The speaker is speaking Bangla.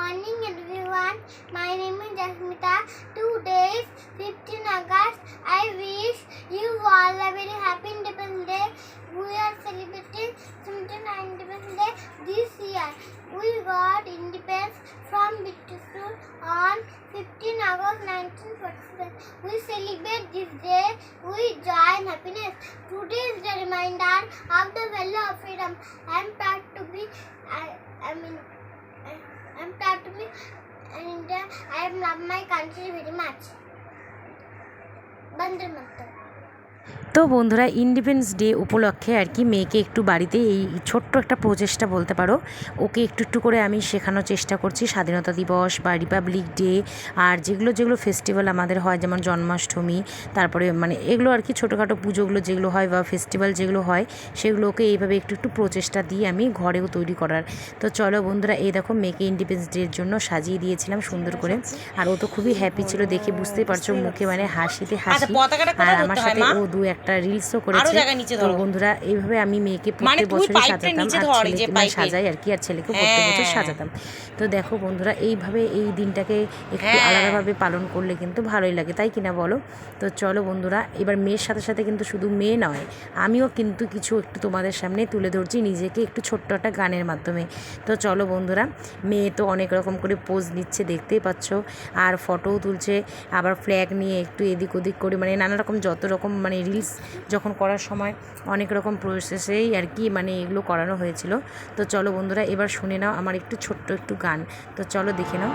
morning everyone. My name is Jasmita. Today is 15 August. I wish you all a very happy Independence Day. We are celebrating 79 Independence Day this year. We got independence from British rule on 15 August 1947. We celebrate this day with joy and happiness. Today is the reminder of the value of freedom. I am proud to be an Indian. I love my country very much. Bande Mataram. তো বন্ধুরা, ইন্ডিপেন্ডেন্স ডে উপলক্ষে আর কি মেয়েকে একটু বাড়িতে এই ছোট্ট একটা প্রচেষ্টা বলতে পারো, ওকে একটু একটু করে আমি শেখানোর চেষ্টা করছি স্বাধীনতা দিবস বা রিপাবলিক ডে আর যেগুলো ফেস্টিভ্যাল আমাদের হয়, যেমন জন্মাষ্টমী, তারপরে মানে এগুলো আর কি ছোটোখাটো পুজোগুলো যেগুলো হয় বা ফেস্টিভ্যাল যেগুলো হয় সেগুলোকে এইভাবে একটু একটু প্রচেষ্টা দিয়ে আমি ঘরেও তৈরি করার। তো চলো বন্ধুরা, এই দেখো মেয়েকে ইন্ডিপেন্ডেন্স ডের জন্য সাজিয়ে দিয়েছিলাম সুন্দর করে, আর ও তো খুবই হ্যাপি ছিল, দেখে বুঝতেই পারছো মুখে মানে হাসিতে হাসি। আর আমার সাথে ও দু একটা রিলসও করেছে। তো বন্ধুরা, এইভাবে আমি মেয়েকে প্রত্যেক বছরই সাজাতাম, আর ছেলেকে সাজাই আর কি, আর ছেলেকে প্রত্যেক বছর সাজাতাম। তো দেখো বন্ধুরা, এইভাবে এই দিনটাকে একটু আলাদাভাবে পালন করলে কিন্তু ভালোই লাগে, তাই কিনা বলো? তো চলো বন্ধুরা, এবার মেয়ের সাথে সাথে কিন্তু শুধু মেয়ে নয়, আমিও কিন্তু কিছু একটু তোমাদের সামনে তুলে ধরছি নিজেকে একটু ছোট্ট একটা গানের মাধ্যমে। তো চলো বন্ধুরা, মেয়ে তো অনেক রকম করে পোজ নিচ্ছে দেখতেই পাচ্ছ, আর ফটোও তুলছে, আবার ফ্ল্যাগ নিয়ে একটু এদিক ওদিক করে মানে নানা রকম যত রকম মানে রিলস যখন করার সময় অনেক রকম প্রসেসেই আর কি মানে এগুলো করানো হয়েছিল। তো চলো বন্ধুরা, এবার শুনে নাও আমার একটু ছোট্ট একটু গান। তো চলো দেখে নাও।